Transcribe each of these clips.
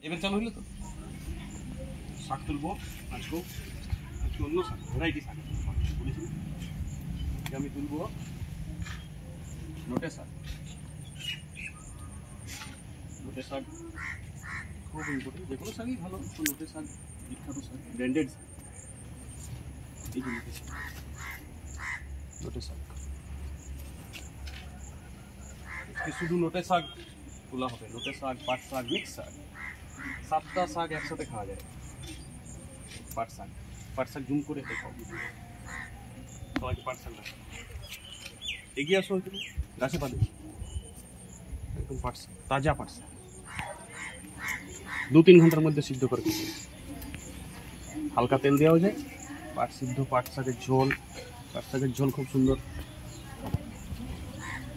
এবার চালু হইলো তো শাক তুলবো আজকে অন্য শাক ভ্যারাইটি শাক বলেছি আমি তুলবো নোটে শাক খুব ইম্পর্টেন্ট যে কোনো শাকই ভালো নোটে শাক বিখ্যাত শাক ব্র্যান্ডেড শাক এই যে নোটে শাক শুধু নোটে শাক তোলা হবে নোটে শাক পাট শাক মিক্স শাক 7টা শাক একসাথে খাওয়া যায় পাট শাক জুম করে দেখাও সবাইকে পাট শাক দেখা এগিয়ে আসো একটু গাছে পাবে একদম পাট শাক তাজা পাট শাক 2-3 ঘন্টার মধ্যে সিদ্ধ করে হালকা তেল দেওয়া যায় পাট সিদ্ধ পাট শাকের ঝোল খুব সুন্দর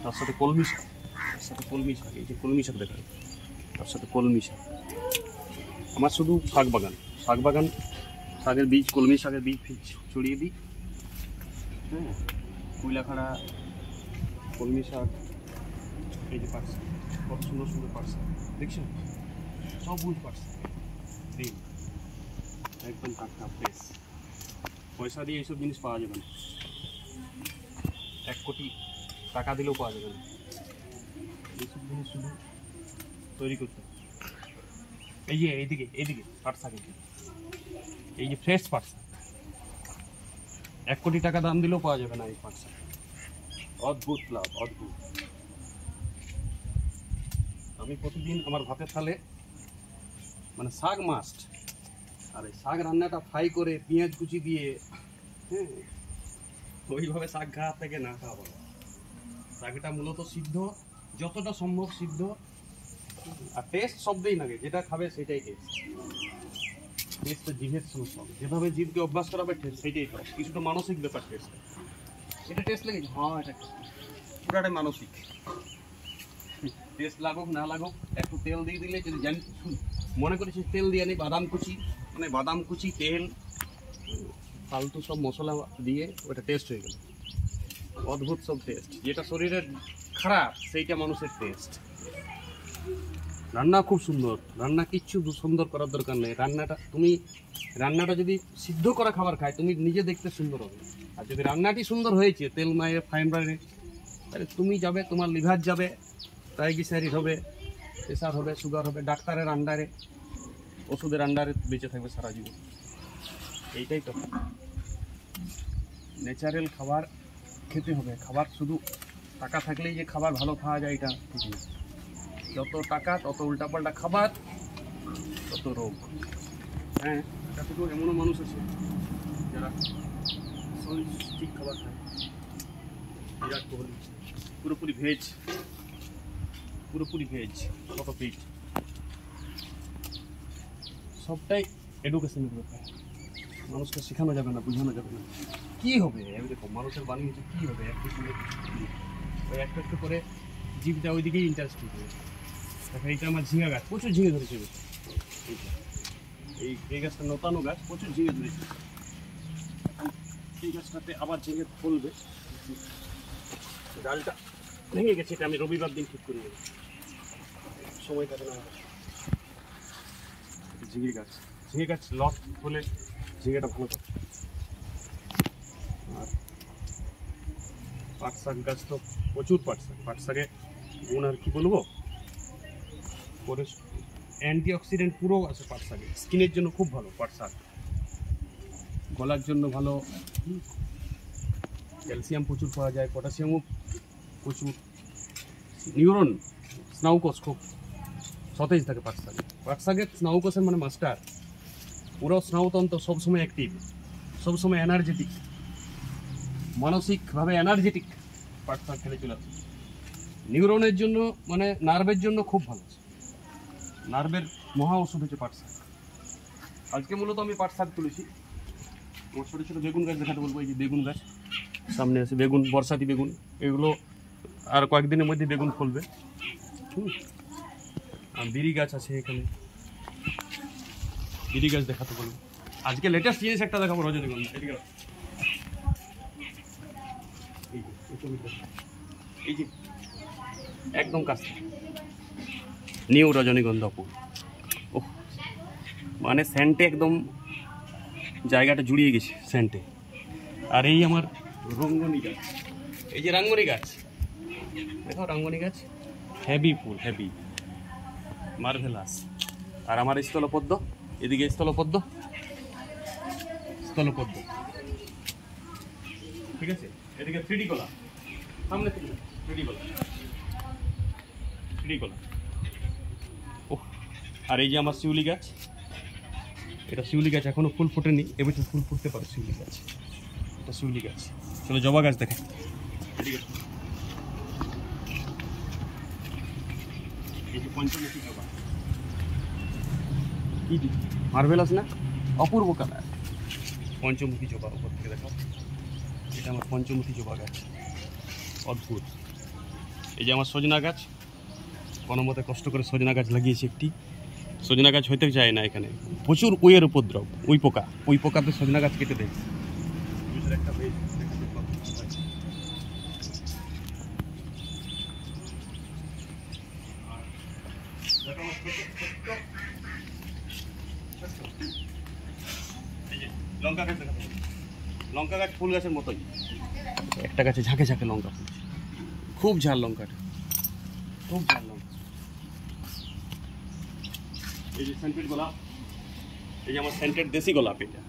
তার সাথে কলমি শাক এই যে কলমি শাক দেখা তার সাথে কলমি শাক আমার শুধু শাক বাগান শাকের বীজ কলমি শাকের বীজ ছড়িয়ে দিই হ্যাঁ কুইলাখাড়া কলমি শাক এই যে পাট শাক কত সুন্দর পাট শাক দেখছেন সবুজ পাট শাক দিন একদম টাটকা ফ্রেশ পয়সা দিয়ে এইসব জিনিস পাওয়া যাবে না 1 কোটি টাকা দিলেও পাওয়া যাবে না এইসব জিনিস শুধু তৈরি করতে এই যে এইদিকে পাট শাক এই যে ফ্রেশ পাট শাক 1 কোটি টাকা দাম দিলেও পাওয়া যাবে না এই পাট শাক অদ্ভুত লাভ অদ্ভুত আমি প্রতিদিন আমার ভাতের থালে মানে শাক মাস্ট আর এই শাক রান্নাটা ফ্রাই করে পেঁয়াজ কুচি দিয়ে হ্যাঁ ওইভাবে শাক খাওয়া থেকে না খাওয়া ভালো শাকটা মূলত সিদ্ধ যতটা সম্ভব সিদ্ধ আর টেস্ট শব্দই লাগে যেটা খাবে সেটাই টেস্ট তো জিভের সমস্যা যেভাবে জিভকে অভ্যাস করাবে টেস্ট সেটাই খাও কিছুটা মানসিক ব্যাপার টেস্ট এটা টেস্ট লাগে হ্যাঁ এটা পুরাটাই মানসিক টেস্ট লাগুক না লাগুক একটু তেল দিয়ে দিলে যদি জানি মনে করি তেল দিয়ে আনি বাদাম কুচি তেল ফালতু সব মশলা দিয়ে ওটা টেস্ট হয়ে গেল অদ্ভুত সব টেস্ট যেটা শরীরের খারাপ সেইটা মানুষের টেস্ট রান্না খুব সুন্দর রান্না কিচ্ছু সুন্দর করার দরকার নেই রান্নাটা যদি সিদ্ধ করা খাবার খায় তুমি নিজে দেখতে সুন্দর হবে আর যদি রান্নাটি সুন্দর হয়েছে তেল মায়ে ফাইবারে তাহলে তুমি যাবে তোমার লিভার যাবে ট্রাইগ্লিসাইরিড হবে প্রেসার হবে সুগার হবে ডাক্তারের আন্ডারে ওষুধের আন্ডারে বেঁচে থাকবে সারা জীবন এইটাই তো ন্যাচারাল খাবার খেতে হবে খাবার শুধু টাকা থাকলেই যে খাবার ভালো খাওয়া যায় এটা ঠিক না যত টাকা তত উল্টাপাল্টা খাবার তত রোগ হ্যাঁ এটা শুধু এমনও মানুষ আছে যারা ঠিক খাবার খায় বিরাট কোহলি পুরোপুরি ভেজ কত পেট সবটাই এডুকেশনের ব্যাপার মানুষকে শেখানো যাবে না বোঝানো যাবে না কী হবে এরকম মানুষের বানিয়েছে কী হবে একটু করে জীবটা ওইদিকেই ইন্টারেস্টিং হবে দেখো এইটা আমার ঝিঙা গাছ প্রচুর ঝিঙে ধরেছে এই গাছটা নতানো গাছ প্রচুর ঝিঙে ধরেছে এই গাছটাতে আবার ঝিঙে ফলবে ডালটা ভেঙে গেছে এটা আমি রবিবার দিন ঠিক করে নেব সময় থাকে না ঝিঙে গাছ লট হলে ঝিঙেটা ভালো থাকে আর পাট শাক গাছ তো প্রচুর পাট শাকে গুণ আর কি বলবো পরে অ্যান্টিঅক্সিডেন্ট পুরো আছে পাট শাকে স্কিনের জন্য খুব ভালো পাট শাক গলার জন্য ভালো ক্যালসিয়াম প্রচুর পাওয়া যায় পটাশিয়ামও প্রচুর নিউরন স্নায়ুকোষ খুব সতেজ থাকে পাট শাকের স্নায়ুকোষের মানে মাস্টার পুরো স্নায়ুতন্ত্র সবসময় অ্যাক্টিভ সবসময় এনার্জেটিক মানসিকভাবে এনার্জেটিক পাট শাক খেলে চলে আসে নিউরনের জন্য মানে নার্ভের জন্য খুব ভালো নার্ভের মহা ওষুধ হচ্ছে পাট শাক আজকে মূলত আমি পাট শাক তুলেছি আমার ছোটো ছোটো বেগুন গাছ দেখাতে বলবো এই যে বেগুন গাছ সামনে আছে বেগুন বর্ষাতি বেগুন এগুলো আর কয়েকদিনের মধ্যে বেগুন ফলবে আর বিড়ি গাছ আছে এখানে বিড়ি গাছ দেখাতে বলবো আজকে লেটেস্ট জিনিস একটা দেখাবো রজনীগন্ধা এই যে একদম কাছে নিউ রজনীগন্ধা ফুল ওহ মানে সেন্টে একদম জায়গাটা জুড়িয়ে গেছে সেন্টে। আর এই আমার রঙ্গনি গাছ, এই যে রাঙ্গনি গাছ, দেখো রাঙ্গনি গাছ, হেভি ফুল, হেভি মার্ভেলাস। আর আমার স্থলপদ্ম, এদিকে স্থলপদ্ম, স্থলপদ্ম, ঠিক আছে। এদিকে 3D কলা, সামনে 3D কলা, 3D কলা। ওহ, আর এই যে আমার শিউলি গাছ, এটা শিউলি গাছ, এখনো ফুল ফোটেনি, এবছর ফুল ফুটতে পারে শিউলি গাছ। এটা শিউলি গাছ। চলো জবা গাছ দেখে, এই যে পঞ্চমুখী জবা, কি মার্ভেলাস না, অপূর্ব কালার। পঞ্চমুখী জবা উপর থেকে দেখো, এটা আমার পঞ্চমুখী জবা গাছ, অদ্ভুত। এই যে আমার সজনা গাছ, কোনো মতে কষ্ট করে সজনা গাছ লাগিয়েছি একটি। সজনা গাছ হইতে চায় না এখানে, প্রচুর উইয়ের উপদ্রব, উই পোকা, উই পোকাতে সজনা গাছ কেটে দেয়। লঙ্কা গাছ দেখাতে হবে, লঙ্কা গাছ ফুল গাছের মতোই, একটা গাছে ঝাঁকে ঝাঁকে লঙ্কা ফুলছে, খুব ঝাল লঙ্কাটা, খুব ঝাল লঙ্কা। এই যে সেন্টেড গোলাপ, এই যে আমার সেন্টেড দেশি গোলাপ, এটা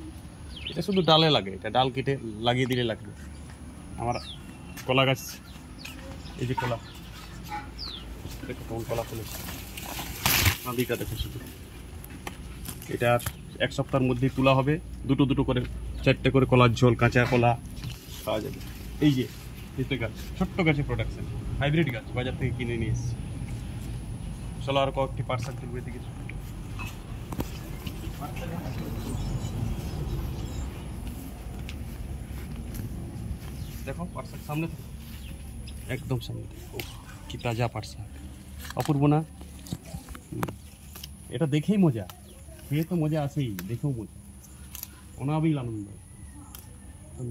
এটা শুধু ডালে লাগে, এটা ডাল কেটে লাগিয়ে দিলে লাগবে। আমার কলা গাছ, এই যে কলা, দেখো কেমন কলা ফুলেছে, নাদিটা দেখো শুধু। এটা এক সপ্তাহের মধ্যেই তোলা হবে, দুটো দুটো করে, 4টে করে কলার ঝোল, কাঁচা কলা খাওয়া যাবে। এই যে পেঁপে গাছ, ছোট্ট গাছের প্রোডাকশন, হাইব্রিড গাছ, বাজার থেকে কিনে নিয়ে এসেছি। চলো আর কয়েকটি পাট শাক তুলবে, এদিকে দেখো পাট শাক সামনে থেকে, একদম সামনে থেকে। ও কি তাজা পাট শাক, অপূর্ব না? এটা দেখেই মজা, খেয়ে তো মজা আছেই, দেখেও মজা, অনাবিল আনন্দ।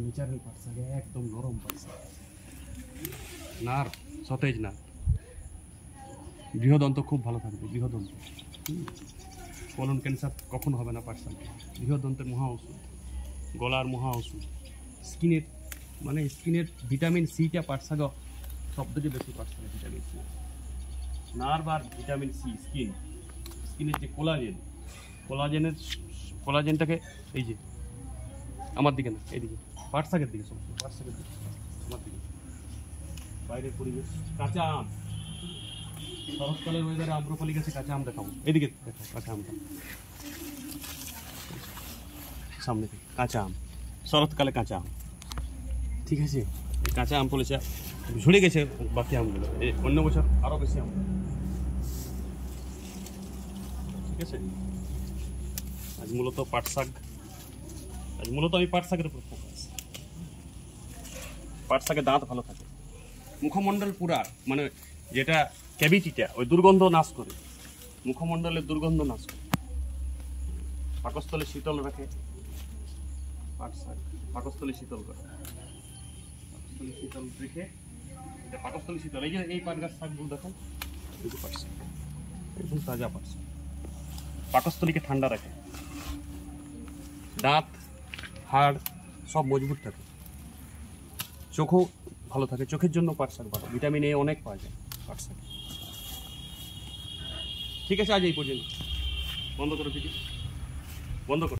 নেচারাল পাট শাক, একদম নরম পাট শাক, নার সতেজ না। বৃহদন্ত খুব ভালো থাকবে, বৃহদন্ত। কোলন ক্যান্সার কখন হবে না পাট শাক, বৃহদন্তের মহা ওষুধ, গলার মহা ওষুধ, স্কিনের, মানে স্কিনের ভিটামিন সিটা পাট শাক সব থেকে বেশি, পাট শাকে ভিটামিন সি, নার্ভ আর ভিটামিন সি, স্কিনের যে কোলাজেন, কোলাজেনটাকে, এই যে আমার দিকে না, এইদিকে পাট শাকের দিকে, সমস্ত পাট শাকের দিকে, আমার দিকে। বাইরের পরিবেশ, কাঁচা আম, শরৎকালের ওয়েদারে আম্রপালি গাছে কাঁচা আম দেখাবো, এদিকে দেখো কাঁচা আমটা, সামনে থেকে কাঁচা আম, শরৎকালে কাঁচা আম, ঠিক আছে। এই কাঁচা আম ফলেছে, ঝরে গেছে বাকি আমগুলো, এই অন্য বছর আরও বেশি আম, ঠিক আছে। আজ মূলত পাট শাক, আজ মূলত আমি পাট শাকের উপর ফোকাস। পাট শাকের দাঁত ভালো থাকে, মুখমণ্ডল পুরা, মানে যেটা ক্যাভিটিটা, ওই দুর্গন্ধ নাশ করে, মুখমণ্ডলের দুর্গন্ধ নাশ করে, পাকস্থলী শীতল রাখে পাট শাক, পাকস্থলী শীতল করে, পাকস্থলী শীতল রেখে, এটা পাকস্থলী শীতল। এই যে এই পাট গাছ শাকগুলো দেখো, এই যে পাট শাক, একদম তাজা পাট শাক, পাকস্থলীকে ঠান্ডা রাখে, দাঁত হাড় সব মজবুত থাকে, চোখও ভালো থাকে, চোখের জন্য পাট শাক ভালো, ভিটামিন এ অনেক পাওয়া যায় পাট শাকে। ঠিক আছে, আজ এই পর্যন্ত, বন্ধ করো ভিডিও, বন্ধ করো।